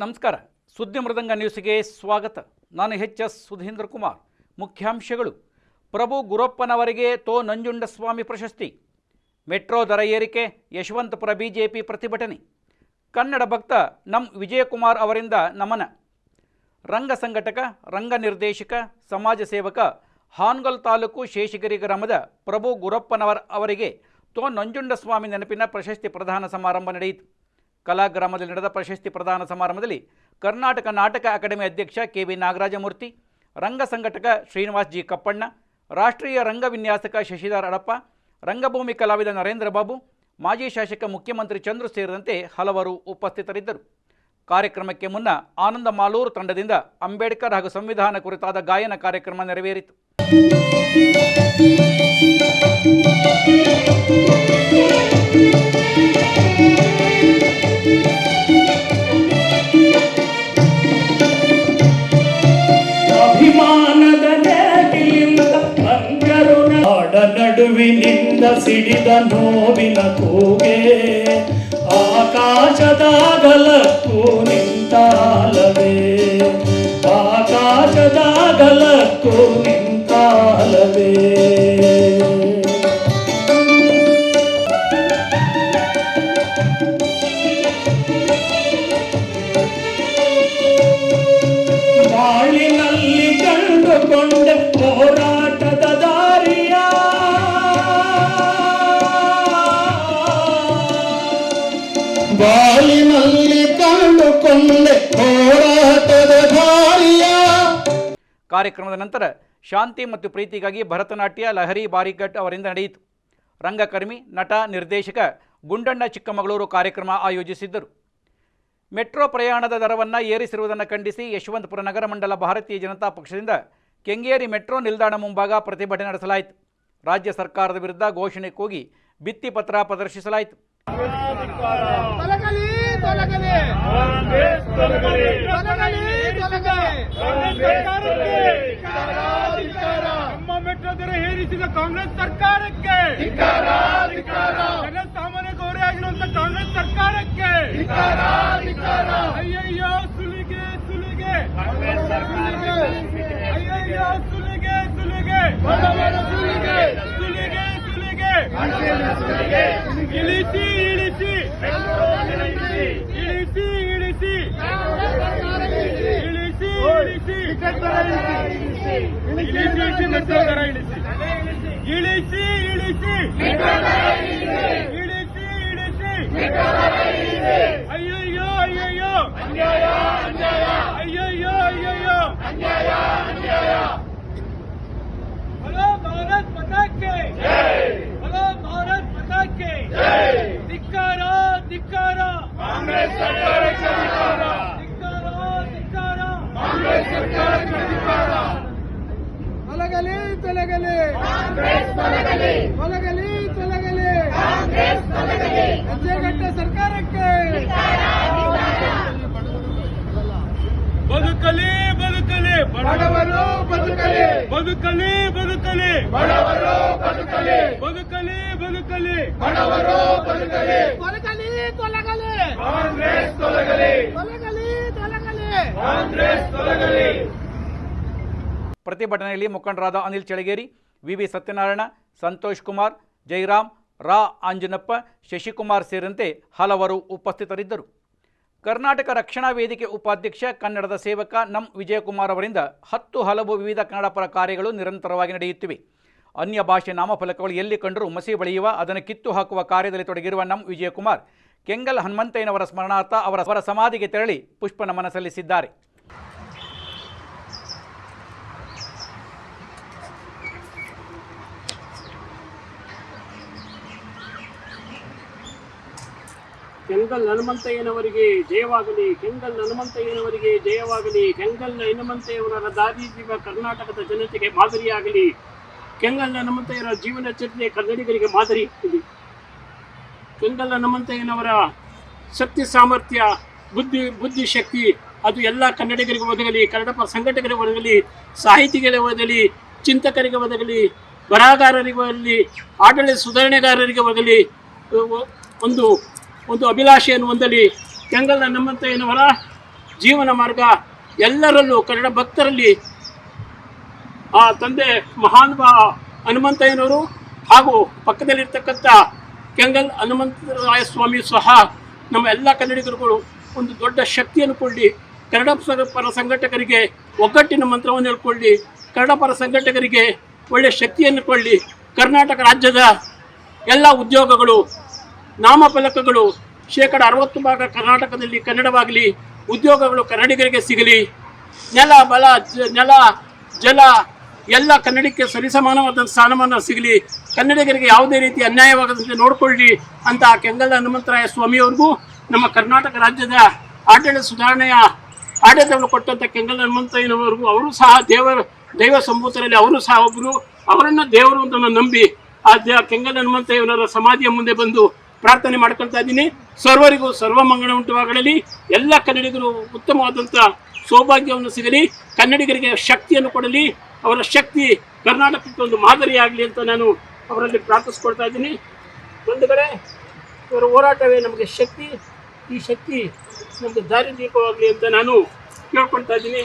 ನಮಸ್ಕಾರ. ಸುದ್ದಿ ಮೃದಂಗ ನ್ಯೂಸ್ಗೆ ಸ್ವಾಗತ. ನಾನು ಎಚ್.ಎಸ್. ಸುಧೀಂದ್ರ ಕುಮಾರ್. ಮುಖ್ಯಾಂಶಗಳು: ಪ್ರಭು ಗುರಪ್ಪನವರಿಗೆ ತೋ ನಂಜುಂಡಸ್ವಾಮಿ ಪ್ರಶಸ್ತಿ. ಮೆಟ್ರೋ ದರ ಏರಿಕೆ, ಯಶವಂತಪುರ ಬಿಜೆಪಿ ಪ್ರತಿಭಟನೆ. ಕನ್ನಡ ಭಕ್ತ ನಂ ವಿಜಯಕುಮಾರ್ ಅವರಿಂದ ನಮನ. ರಂಗ ಸಂಘಟಕ, ರಂಗ ನಿರ್ದೇಶಕ, ಸಮಾಜ ಸೇವಕ, ಹಾನಗಲ್ ತಾಲೂಕು ಶೇಷಗಿರಿ ಗ್ರಾಮದ ಪ್ರಭು ಗುರಪ್ಪನವರ್ ಅವರಿಗೆ ತೋ ನಂಜುಂಡಸ್ವಾಮಿ ನೆನಪಿನ ಪ್ರಶಸ್ತಿ ಪ್ರದಾನ ಸಮಾರಂಭ ನಡೆಯಿತು. ಕಲಾಗ್ರಾಮದಲ್ಲಿ ನಡೆದ ಪ್ರಶಸ್ತಿ ಪ್ರದಾನ ಸಮಾರಂಭದಲ್ಲಿ ಕರ್ನಾಟಕ ನಾಟಕ ಅಕಾಡೆಮಿ ಅಧ್ಯಕ್ಷ ಕೆ.ವಿ. ನಾಗರಾಜಮೂರ್ತಿ, ರಂಗ ಸಂಘಟಕ ಶ್ರೀನಿವಾಸ್ ಜಿ ಕಪ್ಪಣ್ಣ, ರಾಷ್ಟ್ರೀಯ ರಂಗ ವಿನ್ಯಾಸಕ ಶಶಿಧರ್ ಅಡಪ್ಪ, ರಂಗಭೂಮಿ ಕಲಾವಿದ ನರೇಂದ್ರ ಬಾಬು, ಮಾಜಿ ಶಾಸಕ ಮುಖ್ಯಮಂತ್ರಿ ಚಂದ್ರು ಸೇರಿದಂತೆ ಹಲವರು ಉಪಸ್ಥಿತರಿದ್ದರು. ಕಾರ್ಯಕ್ರಮಕ್ಕೆ ಮುನ್ನ ಆನಂದ ಮಾಲೂರು ತಂಡದಿಂದ ಅಂಬೇಡ್ಕರ್ ಹಾಗೂ ಸಂವಿಧಾನ ಕುರಿತಾದ ಗಾಯನ ಕಾರ್ಯಕ್ರಮ ನೆರವೇರಿತು. ಅಭಿಮಾನದ ನೇಗಿಲಿಂದ ನಾಡ ನಡುವಿನಿಂದ ಸಿಡಿದ ನೋವಿನ ಕೂಗೆ, ಆಕಾಶದಾಗಲಕ್ಕೂ ನಿಂತಾಲವೇ, ಆಕಾಶದಾಗಲಕ್ಕೂ ನಿಂತಾಲವೇ. ಬಾಳಿನಲ್ಲಿ ಕಂಡುಕೊಂಡ ಹೋರಾಟದ ದಾರಿಯ, ಬಾಳಿನಲ್ಲಿ ಕಂಡುಕೊಂಡೆ ಹೋರಾಟದ ದಾರಿಯ. ಕಾರ್ಯಕ್ರಮದ ನಂತರ ಶಾಂತಿ ಮತ್ತು ಪ್ರೀತಿಗಾಗಿ ಭರತನಾಟ್ಯ ಲಹರಿ ಬಾರಿಘಟ್ ಅವರಿಂದ ನಡೆಯಿತು. ರಂಗಕರ್ಮಿ, ನಟ, ನಿರ್ದೇಶಕ ಗುಂಡಣ್ಣ ಚಿಕ್ಕಮಗಳೂರು ಕಾರ್ಯಕ್ರಮ ಆಯೋಜಿಸಿದ್ದರು. ಮೆಟ್ರೋ ಪ್ರಯಾಣದ ದರವನ್ನು ಏರಿಸಿರುವುದನ್ನು ಖಂಡಿಸಿ ಯಶವಂತಪುರ ನಗರ ಮಂಡಲ ಭಾರತೀಯ ಜನತಾ ಪಕ್ಷದಿಂದ ಕೆಂಗೇರಿ ಮೆಟ್ರೋ ನಿಲ್ದಾಣ ಮುಂಭಾಗ ಪ್ರತಿಭಟನೆ ನಡೆಸಲಾಯಿತು. ರಾಜ್ಯ ಸರ್ಕಾರದ ವಿರುದ್ಧ ಘೋಷಣೆ ಕೂಗಿ ಭಿತ್ತಿಪತ್ರ ಪ್ರದರ್ಶಿಸಲಾಯಿತು. ಮೆಟ್ರೋ ದರ ಏರಿಸಿದ ಕಾಂಗ್ರೆಸ್ ಸರ್ಕಾರಕ್ಕೆ, ಜನಸಾಮಾನ್ಯಕ್ಕೆ ಹೊರೆಯಾಗಿರುವಂತಹ ಕಾಂಗ್ರೆಸ್ ಸರ್ಕಾರಕ್ಕೆ ಅಯ್ಯಯ್ಯೋ ಸುಲಿಗೆ ಸುಲಿಗೆ, ಅಯ್ಯಯ್ಯೋ ಸುಲಿಗೆ ಸುಲಿಗೆ, ಸುಲಿಗೆ ಸುಲಿಗೆ, ಇಳಿಸಿ ಇಳಿಸಿ, ಇಳಿಸಿ ಇಳಿಸಿ, ಇಳಿಸಿ ಇಳಿಸಿ, ಇಳಿಸಿ ಮೆಟ್ರೋ ದರ ಇಳಿಸಿ, ಇಳಿಸಿ ಇಳಿಸಿ, ಇಳಿಸಿ ಇಳಿಸಿ, ಅಯ್ಯಯ್ಯೋ ಅಯ್ಯಯ್ಯೋ, ಅಯ್ಯಯ್ಯೋ ಅಯ್ಯಯ್ಯೋ, ಹಲೋ ಭಾರತ್ ಮಾತಾ ಕಿ ಜೈ, ಹಲೋ ಭಾರತ್ ಮಾತಾ ಕಿ ಜೈ. ಧಿಕ್ಕಾರ ಧಿಕ್ಕಾರ, ಕಾಂಗ್ರೆಸ್ ಸರ್ಕಾರಕ್ಕೆ ಧಿಕ್ಕಾರ, ಧಿಕ್ಕಾರ ಧಿಕ್ಕಾರ, ಕಾಂಗ್ರೆಸ್ ಸರ್ಕಾರಕ್ಕೆ ಧಿಕ್ಕಾರ. ತೊಲಗಲಿ ತೊಲಗಲಿ ಕಾಂಗ್ರೆಸ್, ತೊಲಗಲಿ ತೊಲಗಲಿ ತೊಲಗಲಿ ಕಾಂಗ್ರೆಸ್, ತೊಲಗಲಿ ಹೆಜ್ಜೆಗಟ್ಟ ಸರ್ಕಾರಕ್ಕೆ. ಬದುಕಲಿ ಬದುಕಲಿ ಬಡವರು, ಬದುಕಲಿ ಬದುಕಲಿ ಬದುಕಲಿ ಬಡವರು, ಬದುಕಲಿ ಬದುಕಲಿ ಬದುಕಲಿ ಬಡವರು, ಬದುಕಲಿ ತೊಲಗಲಿ ತೊಲಗಲಿ ಕಾಂಗ್ರೆಸ್, ತೊಲಗಲಿ ತೊಲಗಲಿ ತೊಲಗಲಿ ಕಾಂಗ್ರೆಸ್, ತೊಲಗಲಿ. ಪ್ರತಿಭಟನೆಯಲ್ಲಿ ಮುಖಂಡರಾದ ಅನಿಲ್ ಚಳಗೇರಿ, ವಿ.ವಿ. ಸತ್ಯನಾರಾಯಣ, ಸಂತೋಷ್ ಕುಮಾರ್, ಜೈರಾಮ್, ರಾ ಆಂಜನಪ್ಪ, ಶಶಿಕುಮಾರ್ ಸೇರಿದಂತೆ ಹಲವರು ಉಪಸ್ಥಿತರಿದ್ದರು. ಕರ್ನಾಟಕ ರಕ್ಷಣಾ ವೇದಿಕೆ ಉಪಾಧ್ಯಕ್ಷ, ಕನ್ನಡದ ಸೇವಕ ನಂ ವಿಜಯಕುಮಾರ್ ಅವರಿಂದ ಹಲವು ವಿವಿಧ ಕನ್ನಡ ಪರ ಕಾರ್ಯಗಳು ನಿರಂತರವಾಗಿ ನಡೆಯುತ್ತಿವೆ. ಅನ್ಯ ಭಾಷೆ ನಾಮಫಲಕಗಳು ಎಲ್ಲಿ ಕಂಡರೂ ಮಸಿ ಬಳಿಯುವ, ಅದನ್ನು ಕಿತ್ತು ಹಾಕುವ ಕಾರ್ಯದಲ್ಲಿ ತೊಡಗಿರುವ ನಂ ವಿಜಯಕುಮಾರ್ ಕೆಂಗಲ್ ಹನುಮಂತಯ್ಯನವರ ಸ್ಮರಣಾರ್ಥ ಅವರ ಸಮಾಧಿಗೆ ತೆರಳಿ ಪುಷ್ಪ ನಮನ ಸಲ್ಲಿಸಿದ್ದಾರೆ. ಕೆಂಗಲ್ ಹನುಮಂತಯ್ಯನವರಿಗೆ ಜಯವಾಗಲಿ, ಕೆಂಗಲ್ ಹನುಮಂತಯ್ಯನವರಿಗೆ ಜಯವಾಗಲಿ. ಕೆಂಗಲ್ ಹನುಮಂತಯ್ಯನವರ ದಾರಿದೀಪ ಕರ್ನಾಟಕದ ಜನತೆಗೆ ಮಾದರಿಯಾಗಲಿ. ಕೆಂಗಲ್ ಹನುಮಂತಯ್ಯನ ಜೀವನ ಚರಿತ್ರೆ ಕನ್ನಡಿಗರಿಗೆ ಮಾದರಿಯಾಗಲಿ. ಕೆಂಗಲ್ ಹನುಮಂತಯ್ಯನವರ ಶಕ್ತಿ ಸಾಮರ್ಥ್ಯ, ಬುದ್ಧಿಶಕ್ತಿ ಅದು ಎಲ್ಲ ಕನ್ನಡಿಗರಿಗೆ ಒದಗಲಿ, ಕನ್ನಡ ಪರ ಸಂಘಟಕರಿಗೆ ಒದಗಲಿ, ಸಾಹಿತಿಗಳಿಗೆ ಒದಗಲಿ, ಚಿಂತಕರಿಗೆ ಒದಗಲಿ, ಬರಹಗಾರರಿಗೆ ಒದಗಲಿ, ಆಡಳಿತ ಸುಧಾರಣೆಗಾರರಿಗೆ ಒದಗಲಿ. ಒಂದು ಅಭಿಲಾಷೆಯನ್ನು ಹೊಂದಲಿ. ಕೆಂಗಲ್ ಹನುಮಂತಯ್ಯನವರ ಜೀವನ ಮಾರ್ಗ ಎಲ್ಲರಲ್ಲೂ ಕನ್ನಡ ಭಕ್ತರಲ್ಲಿ ಆ ತಂದೆ ಮಹಾನುಭಾವ ಹನುಮಂತಯ್ಯನವರು ಹಾಗೂ ಪಕ್ಕದಲ್ಲಿರ್ತಕ್ಕಂಥ ಕೆಂಗಲ್ ಹನುಮಂತರಾಯ ಸ್ವಾಮಿ ಸಹ ನಮ್ಮ ಎಲ್ಲ ಕನ್ನಡಿಗರುಗಳು ಒಂದು ದೊಡ್ಡ ಶಕ್ತಿಯನ್ನು ಕೊಳ್ಳಿ, ಕನ್ನಡ ಪರ ಸಂಘಟಕರಿಗೆ ಒಗ್ಗಟ್ಟಿನ ಮಂತ್ರವನ್ನು ಹೇಳ್ಕೊಳ್ಳಿ, ಕನ್ನಡ ಪರ ಸಂಘಟಕರಿಗೆ ಒಳ್ಳೆಯ ಶಕ್ತಿಯನ್ನು ಕೊಳ್ಳಿ. ಕರ್ನಾಟಕ ರಾಜ್ಯದ ಎಲ್ಲ ಉದ್ಯೋಗಗಳು, ನಾಮಫಲಕಗಳು 60% ಕರ್ನಾಟಕದಲ್ಲಿ ಕನ್ನಡವಾಗಲಿ, ಉದ್ಯೋಗಗಳು ಕನ್ನಡಿಗರಿಗೆ ಸಿಗಲಿ, ನೆಲ ಜಲ ಎಲ್ಲ ಕನ್ನಡಕ್ಕೆ ಸರಿಸಮಾನವಾದ ಸ್ಥಾನಮಾನ ಸಿಗಲಿ, ಕನ್ನಡಿಗರಿಗೆ ಯಾವುದೇ ರೀತಿ ಅನ್ಯಾಯವಾಗದಂತೆ ನೋಡಿಕೊಳ್ಳಿ ಅಂತ ಕೆಂಗಲ್ ಹನುಮಂತರಾಯ ಸ್ವಾಮಿಯವ್ರಿಗೂ ನಮ್ಮ ಕರ್ನಾಟಕ ರಾಜ್ಯದ ಆಡಳಿತ ಸುಧಾರಣೆಯ ಆಡಳಿತವನ್ನು ಕೊಟ್ಟಂಥ ಕೆಂಗಲ್ ಹನುಮಂತಯ್ಯನವರೆಗೂ ಅವರು ಸಹ ದೈವ ಸಂಭೂತರಲ್ಲಿ ಅವರು ಸಹ ಒಬ್ಬರು, ಅವರನ್ನು ದೇವರು ಅಂತ ನಂಬಿ ಆ ಕೆಂಗಲ್ ಹನುಮಂತಯ್ಯನವರ ಸಮಾಧಿಯ ಮುಂದೆ ಬಂದು ಪ್ರಾರ್ಥನೆ ಮಾಡ್ಕೊಳ್ತಾ ಇದ್ದೀನಿ. ಸರ್ವರಿಗೂ ಸರ್ವಮಂಗಳ ಉಂಟುವಾಗಲಿ, ಎಲ್ಲ ಕನ್ನಡಿಗರು ಉತ್ತಮವಾದಂಥ ಸೌಭಾಗ್ಯವನ್ನು ಸಿಗಲಿ, ಕನ್ನಡಿಗರಿಗೆ ಶಕ್ತಿಯನ್ನು ಕೊಡಲಿ, ಅವರ ಶಕ್ತಿ ಕರ್ನಾಟಕಕ್ಕೆ ಒಂದು ಮಾದರಿಯಾಗಲಿ ಅಂತ ನಾನು ಅವರಲ್ಲಿ ಪ್ರಾರ್ಥಿಸ್ಕೊಳ್ತಾ ಇದ್ದೀನಿ. ಒಂದು ಕಡೆ ಇವರ ಹೋರಾಟವೇ ನಮಗೆ ಶಕ್ತಿ, ಈ ಶಕ್ತಿ ನಮಗೆ ದಾರಿದೀಪವಾಗಲಿ ಅಂತ ನಾನು ಕೇಳ್ಕೊಳ್ತಾ ಇದ್ದೀನಿ.